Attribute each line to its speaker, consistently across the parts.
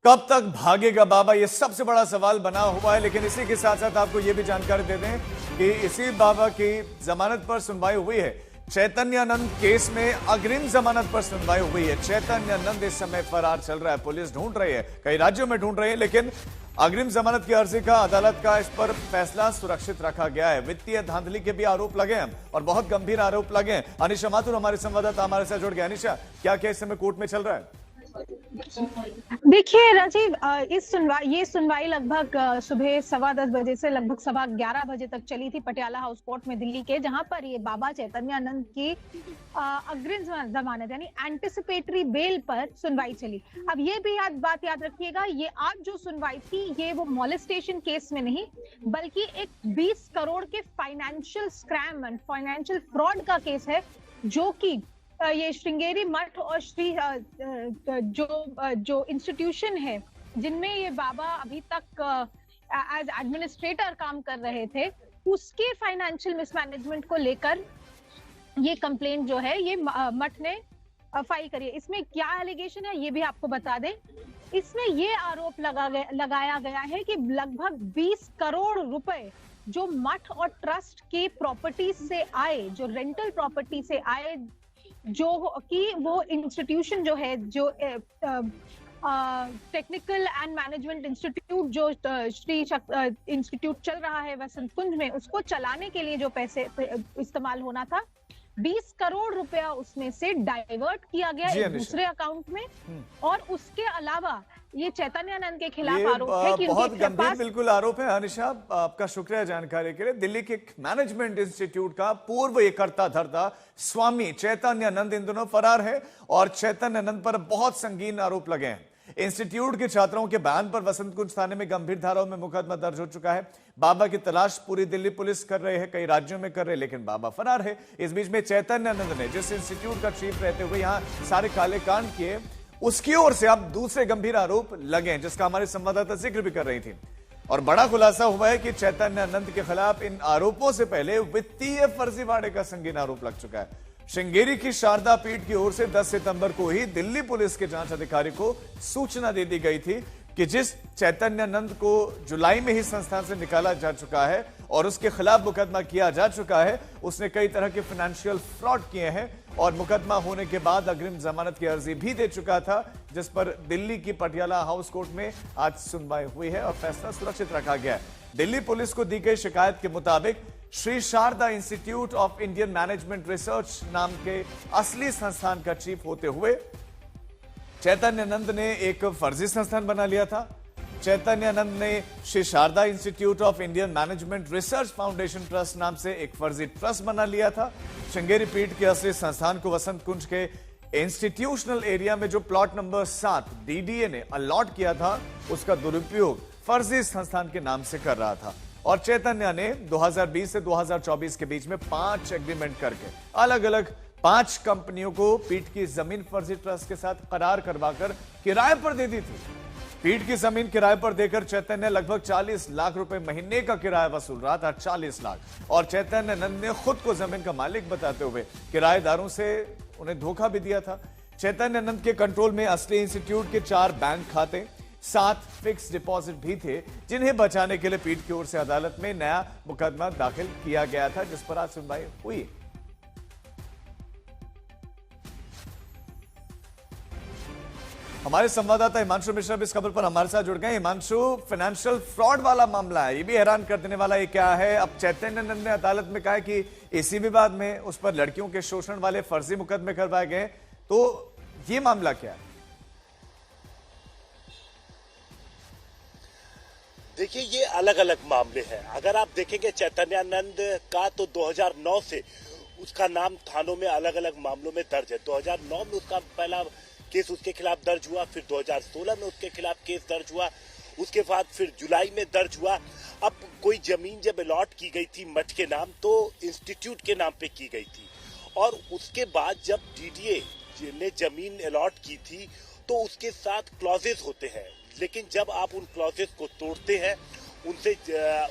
Speaker 1: कब तक भागेगा बाबा, ये सबसे बड़ा सवाल बना हुआ है। लेकिन इसी के साथ साथ आपको ये भी जानकारी दे दें कि इसी बाबा की जमानत पर सुनवाई हुई है। चैतन्यानंद केस में अग्रिम जमानत पर सुनवाई हुई है। चैतन्यानंद इस समय फरार चल रहा है, पुलिस ढूंढ रही है, कई राज्यों में ढूंढ रही है, लेकिन अग्रिम जमानत की अर्जी का अदालत का इस पर फैसला सुरक्षित रखा गया है। वित्तीय धांधली के भी आरोप लगे हैं और बहुत गंभीर आरोप लगे हैं। अनिशा माथुर हमारे संवाददाता हमारे साथ जुड़ गए। अनिशा, क्या क्या इस समय कोर्ट में चल रहा है?
Speaker 2: देखिए राजीव, ये सुनवाई लगभग सुबह 10:15 बजे से लगभग 11:15 बजे तक चली थी पटियाला हाउस कोर्ट में दिल्ली के, जहां पर ये बाबा चैतन्यानंद की अग्रिम जमानत यानी एंटिसिपेटरी बेल पर सुनवाई चली। अब ये भी बात याद रखिएगा, ये आज जो सुनवाई थी ये वो मॉलेस्टेशन केस में नहीं बल्कि एक 20 करोड़ के financial scam and financial fraud का केस है, जो कि ये श्रृंगेरी मठ और श्री जो इंस्टीट्यूशन है जिनमें ये बाबा अभी तक एज एडमिनिस्ट्रेटर काम कर रहे थे, उसके फाइनेंशियल मिसमैनेजमेंट को लेकर ये कंप्लेंट जो है ये मठ ने फाइल करी है। इसमें क्या एलिगेशन है ये भी आपको बता दें। इसमें ये आरोप लगाया गया है कि लगभग 20 करोड़ रुपए जो मठ और ट्रस्ट की प्रॉपर्टी से आए, जो रेंटल प्रॉपर्टी से आए, जो कि वो इंस्टीट्यूशन जो है, जो टेक्निकल एंड मैनेजमेंट इंस्टीट्यूट जो श्री इंस्टीट्यूट चल रहा है वसंत कुंज में, उसको चलाने के लिए जो पैसे इस्तेमाल होना था, 20 करोड़ रुपया उसमें से डाइवर्ट किया गया एक दूसरे अकाउंट में। और उसके अलावा ये चैतन्यानंद के खिलाफ आरोप है कि
Speaker 1: बहुत गंभीर बिल्कुल आरोप है। अनिशा, आपका शुक्रिया जानकारी के लिए। दिल्ली के मैनेजमेंट इंस्टीट्यूट का पूर्व ये करता धरता स्वामी चैतन्यानंद इन दोनों फरार है और चैतन्यानंद पर बहुत संगीन आरोप लगे हैं। इंस्टीट्यूट के छात्रों के बयान पर वसंत कुंज थाने में गंभीर धाराओं में मुकदमा दर्ज हो चुका है। बाबा की तलाश पूरी दिल्ली पुलिस कर रहे हैं, कई राज्यों में कर रहे हैं, लेकिन बाबा फरार है। इस बीच में चैतन्यानंद ने जिस इंस्टीट्यूट का चीफ रहते हुए यहाँ सारे काले कांड किए, उसकी ओर से अब दूसरे गंभीर आरोप लगे हैं, जिसका हमारे संवाददाता जिक्र भी कर रही थी। और बड़ा खुलासा हुआ है कि चैतन्यानंद के खिलाफ इन आरोपों से पहले वित्तीय फर्जीवाड़े का संगीन आरोप लग चुका है। श्रृंगेरी की शारदा पीठ की ओर से 10 सितंबर को ही दिल्ली पुलिस के जांच अधिकारी को सूचना दे दी गई थी कि जिस चैतन्यानंद को जुलाई में ही संस्थान से निकाला जा चुका है और उसके खिलाफ मुकदमा किया जा चुका है, उसने कई तरह के फाइनेंशियल फ्रॉड किए हैं और मुकदमा होने के बाद अग्रिम जमानत की अर्जी भी दे चुका था, जिस पर दिल्ली की पटियाला हाउस कोर्ट में आज सुनवाई हुई है और फैसला सुरक्षित रखा गया है। दिल्ली पुलिस को दी गई शिकायत के मुताबिक Shri Sharda institute of Indian management research नाम के असली संस्थान का चीफ होते हुए चैतन्यानंद ने एक फर्जी संस्थान बना लिया था। चैतन्यानंद ने Shri Sharda institute of Indian management research foundation trust नाम से एक फर्जी ट्रस्ट बना लिया था। श्रृंगेरी पीठ के असली संस्थान को वसंत कुंज के इंस्टीट्यूशनल एरिया में जो प्लॉट नंबर 7 डीडीए ने अलॉट किया था, उसका दुरुपयोग फर्जी संस्थान के नाम से कर रहा था। और चैतन्य ने 2020 से 2024 के बीच में 5 एग्रीमेंट करके अलग अलग 5 कंपनियों को पीठ की जमीन फर्जी ट्रस्ट के साथ करार करवाकर किराए पर दे दी थी। पीठ की जमीन किराए पर देकर चैतन्य लगभग 40 लाख रुपए महीने का किराया वसूल रहा था, 40 लाख। और चैतन्यानंद ने खुद को जमीन का मालिक बताते हुए किराएदारों से उन्हें धोखा भी दिया था। चैतन्यानंद के कंट्रोल में असली इंस्टीट्यूट के 4 बैंक खाते, 7 फिक्स डिपॉजिट भी थे, जिन्हें बचाने के लिए पीठ की ओर से अदालत में नया मुकदमा दाखिल किया गया था, जिस पर आज सुनवाई हुई। हमारे संवाददाता हिमांशु मिश्रा भी इस खबर पर हमारे साथ जुड़ गए। हिमांशु, फाइनेंशियल फ्रॉड वाला मामला है, ये भी हैरान कर देने वाला ये क्या है? अब चैतन्यानंद ने अदालत में कहा कि इसी विवाद में उस पर लड़कियों के शोषण वाले फर्जी मुकदमे करवाए गए, तो ये मामला क्या है?
Speaker 3: देखिए, ये अलग अलग मामले हैं। अगर आप देखेंगे चैतन्यानंद का, तो 2009 से उसका नाम थानों में अलग अलग मामलों में दर्ज है। 2009 में उसका पहला केस उसके खिलाफ दर्ज हुआ, फिर 2016 में उसके खिलाफ केस दर्ज हुआ, उसके बाद फिर जुलाई में दर्ज हुआ। अब कोई जमीन जब अलॉट की गई थी मठ के नाम, तो इंस्टीट्यूट के नाम पे की गई थी, और उसके बाद जब डीडीए ने जमीन अलॉट की थी तो उसके साथ क्लॉजेस होते हैं, लेकिन जब आप उन क्लॉजेस को तोड़ते हैं, उनसे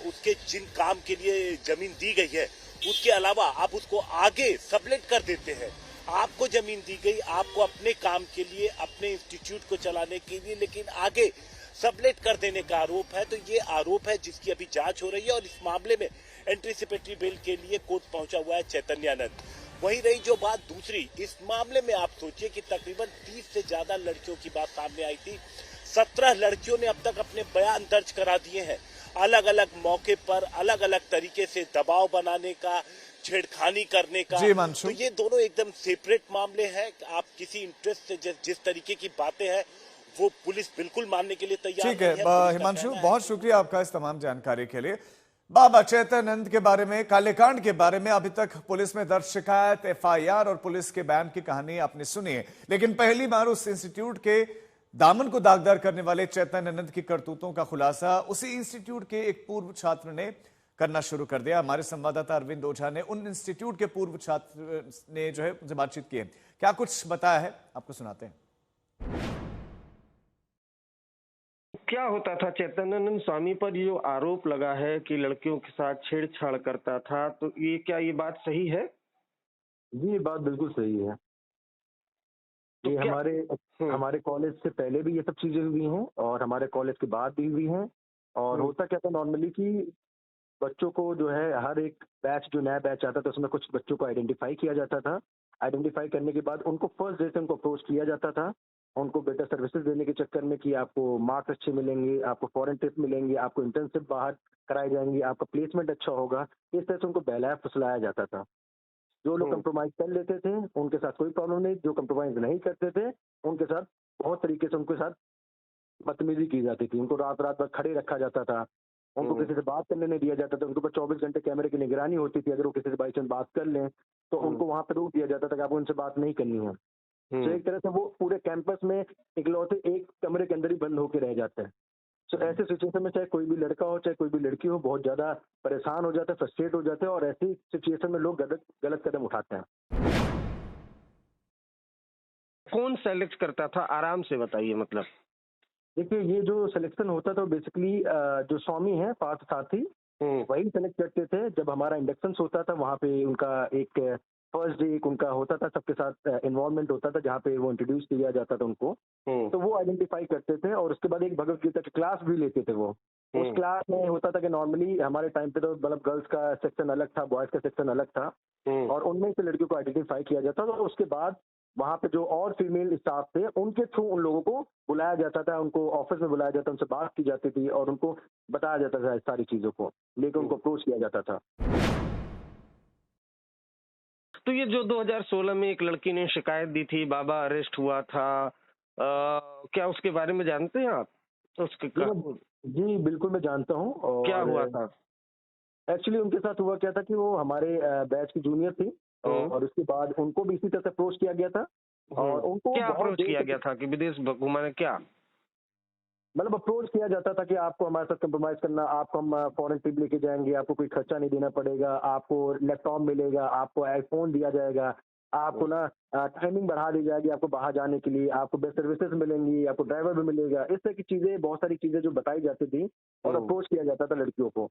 Speaker 3: उसके जिन काम के लिए जमीन दी गई है उसके अलावा आप उसको आगे सबलेट कर देते हैं, आपको जमीन दी गई, आपको अपने काम के लिए, अपने इंस्टीट्यूट को चलाने के लिए, लेकिन आगे सबलेट कर देने का आरोप है। तो ये आरोप है जिसकी अभी जांच हो रही है और इस मामले में एंटीसिपेटरी बेल के लिए कोर्ट पहुंचा हुआ है चैतन्यानंद। वहीं रही जो बात दूसरी, इस मामले में आप सोचिए कि तकरीबन 30 से ज्यादा लड़कियों की बात सामने आई थी। 17 लड़कियों ने अब तक अपने बयान दर्ज करा दिए हैं, अलग अलग मौके पर अलग अलग तरीके से दबाव बनाने का, छेड़खानी करने का।
Speaker 1: जी हिमांशु,
Speaker 3: तो ये दोनों एकदम सेपरेट मामले हैं। आप किसी इंटरेस्ट से जिस तरीके की बातें हैं वो पुलिस बिल्कुल मानने के लिए तैयार
Speaker 1: ठीक है
Speaker 3: नहीं पुलिस का
Speaker 1: हिमांशु,
Speaker 3: कहना है
Speaker 1: बहुत शुक्रिया आपका इस तमाम जानकारी के लिए। बाबा चैतन्यानंद के बारे में, कालेकांड के बारे में अभी तक पुलिस में दर्ज शिकायत, एफआईआर और पुलिस के बयान की कहानी आपने सुनी है, लेकिन पहली बार उस इंस्टीट्यूट के दामन को दागदार करने वाले चैतन्यानंद की करतूतों का खुलासा उसी इंस्टीट्यूट के एक पूर्व छात्र ने करना शुरू कर दिया। हमारे संवाददाता अरविंद ओझा ने उन इंस्टीट्यूट के पूर्व छात्र ने जो है उनसे बातचीत की है, क्या कुछ बताया है आपको सुनाते हैं।
Speaker 4: क्या होता था चैतन्यानंद स्वामी पर जो आरोप लगा है कि लड़कियों के साथ छेड़छाड़ करता था, तो क्या ये बात सही है?
Speaker 5: जी, ये बात बिल्कुल सही है।
Speaker 4: तो
Speaker 5: ये
Speaker 4: क्या
Speaker 5: हमारे कॉलेज से पहले भी ये सब चीजें हुई हैं और हमारे कॉलेज के बाद भी हुई हैं। और होता क्या था नॉर्मली कि बच्चों को जो है हर एक बैच, जो नया बैच आता था उसमें कुछ बच्चों को आइडेंटिफाई किया जाता था। आइडेंटिफाई करने के बाद उनको फर्स्ट डे से उनको अप्रोच किया जाता था, उनको बेटर सर्विसेज देने के चक्कर में कि आपको मार्क्स अच्छे मिलेंगे, आपको फॉरेन ट्रिप मिलेंगी, आपको इंटर्नशिप बाहर कराई जाएंगी, आपका प्लेसमेंट अच्छा होगा। इस तरह से उनको बहलाया फुसलाया जाता था। जो लोग कंप्रोमाइज कर लेते थे उनके साथ कोई प्रॉब्लम नहीं, जो कंप्रोमाइज नहीं करते थे उनके साथ बहुत तरीके से उनके साथ बदतमीजी की जाती थी। उनको रात रात भर खड़े रखा जाता था, उनको किसी से बात करने नहीं दिया जाता था। उनके ऊपर 24 घंटे कैमरे की निगरानी होती थी। अगर वो किसी से बाई चांस बात कर लें तो उनको वहां पर रोक दिया जाता था कि आपको उनसे बात नहीं करनी है। तो एक तरह से वो पूरे कैंपस में इकलौते एक कमरे के अंदर ही बंद होकर रह जाते हैं। तो ऐसे सिचुएशन में चाहे कोई भी लड़का हो चाहे कोई भी लड़की हो, बहुत ज्यादा परेशान हो जाते हैं, फ्रस्ट्रेट हो जाते हैं और ऐसी सिचुएशन में लोग गलत कदम उठाते हैं।
Speaker 4: कौन सेलेक्ट करता था, आराम से बताइए। मतलब
Speaker 5: देखिए, ये जो सिलेक्शन होता था बेसिकली जो स्वामी है पार्थ साथी वही सेलेक्ट करते थे। जब हमारा इंडक्शन होता था वहाँ पे उनका एक फर्स्ट डे एक उनका होता था, सबके साथ इन्वॉल्वमेंट होता था जहाँ पे वो इंट्रोड्यूस किया जाता था उनको। तो वो आइडेंटिफाई करते थे और उसके बाद एक भगवत गीता की क्लास भी लेते थे वो। उस क्लास में होता था कि नॉर्मली हमारे टाइम पे तो मतलब गर्ल्स का सेक्शन अलग था, बॉयज का सेक्शन अलग था और उनमें से लड़कियों को आइडेंटिफाई किया जाता था। और उसके बाद वहाँ पे जो और फीमेल स्टाफ थे उनके थ्रू उन लोगों को बुलाया जाता था, उनको ऑफिस में बुलाया जाता, उनसे बात की जाती थी और उनको बताया जाता था सारी चीजों को लेकर उनको अप्रोच किया जाता था।
Speaker 4: तो ये जो 2016 में एक लड़की ने शिकायत दी थी, बाबा अरेस्ट हुआ था, क्या उसके बारे में जानते हैं आप? उसके
Speaker 5: जी बिल्कुल मैं जानता हूँ। और
Speaker 4: क्या हुआ था?
Speaker 5: एक्चुअली उनके साथ हुआ क्या था कि वो हमारे बैच की जूनियर थी और उसके बाद उनको भी इसी तरह से अप्रोच किया गया था। और उनको
Speaker 4: क्या अप्रोच किया गया था कि विदेश घुमाने? क्या
Speaker 5: मतलब अप्रोच किया जाता था कि आपको हमारे साथ कंप्रोमाइज करना, आपको हम फॉरेन ट्रिप लेके जाएंगे, आपको कोई खर्चा नहीं देना पड़ेगा, आपको लैपटॉप मिलेगा, आपको आईफोन दिया जाएगा, आपको ना टाइमिंग बढ़ा दी जाएगी आपको बाहर जाने के लिए, आपको बेस्ट सर्विसेज मिलेंगी, आपको ड्राइवर भी मिलेगा। इस तरह की चीजें, बहुत सारी चीजें जो बताई जाती थी और अप्रोच किया जाता था लड़कियों को।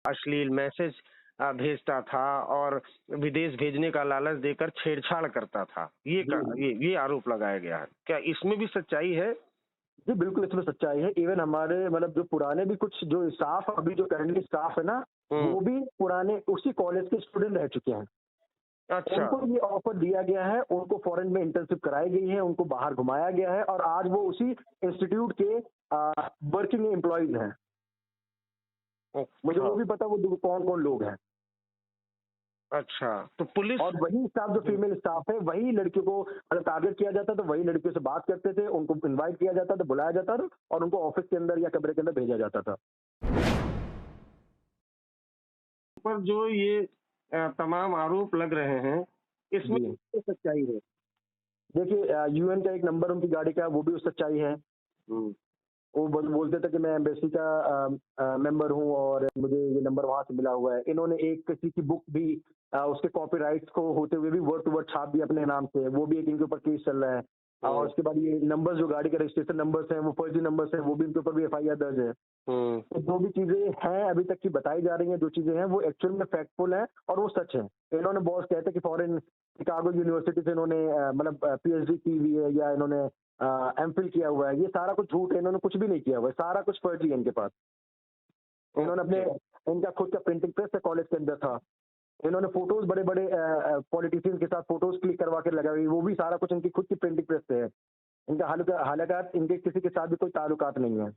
Speaker 4: अश्लील मैसेज भेजता था और विदेश भेजने का लालच देकर छेड़छाड़ करता था, ये आरोप लगाया गया है। क्या इसमें भी सच्चाई है?
Speaker 5: जी बिल्कुल, इसमें सच्चाई है। इवन हमारे मतलब जो पुराने भी कुछ जो स्टाफ, अभी जो करंटली स्टाफ है ना, वो भी पुराने उसी कॉलेज के स्टूडेंट रह चुके हैं।
Speaker 4: अच्छा।
Speaker 5: उनको ये ऑफर दिया गया है, उनको फॉरेन में इंटर्नशिप कराई गई है, उनको बाहर घुमाया गया है और आज वो उसी इंस्टीट्यूट के वर्किंग एम्प्लॉयज हैं। मुझे वो भी पता वो कौन कौन लोग हैं।
Speaker 4: अच्छा, तो पुलिस
Speaker 5: और वही स्टाफ जो फीमेल स्टाफ है वही लड़कियों को अगर टारगेट किया जाता तो वही लड़कियों से बात करते थे, उनको इनवाइट किया जाता था, बुलाया जाता था और उनको ऑफिस के अंदर या कमरे के अंदर भेजा जाता था।
Speaker 4: पर जो ये तमाम आरोप लग रहे हैं, इसमें तो सच्चाई है?
Speaker 5: देखिए, यूएन का एक नंबर उनकी गाड़ी का वो भी सच्चाई है। वो बोलते थे कि मैं एम्बेसी का मेंबर हूँ और मुझे ये नंबर वहां से मिला हुआ है। इन्होंने एक किसी की बुक भी उसके कॉपीराइट्स को होते हुए भी वर्ड टू वर्ड छाप दिया अपने नाम से, वो भी एक इनके ऊपर केस चल रहा है। और उसके बाद ये नंबर्स जो गाड़ी के रजिस्ट्रेशन नंबर्स हैं वो फर्जी नंबर्स हैं, वो भी इनके ऊपर भी एफआईआर दर्ज है। तो जो भी चीजें हैं अभी तक की बताई जा रही हैं, जो चीजें हैं वो एक्चुअल में फैक्टफुल हैं और वो सच है। इन्होंने बॉस कहते हैं कि फॉरेन शिकागो यूनिवर्सिटी से इन्होंने मतलब पीएचडी की हुई है या इन्होंने एमफिल किया हुआ है, ये सारा कुछ झूठ है, इन्होंने कुछ भी नहीं किया हुआ है, सारा कुछ फर्जी है इनके पास। इन्होंने अपने इनका खुद का प्रिंटिंग प्रेस कॉलेज के अंदर था, इन्होंने फोटोज बड़े बड़े पॉलिटिशियन के साथ फोटोज क्लिक करवा के लगाई, वो भी सारा कुछ इनकी खुद की प्रिंटिंग प्रेस से है। इनका हालांकि इनके किसी के साथ भी कोई ताल्लुकात नहीं है।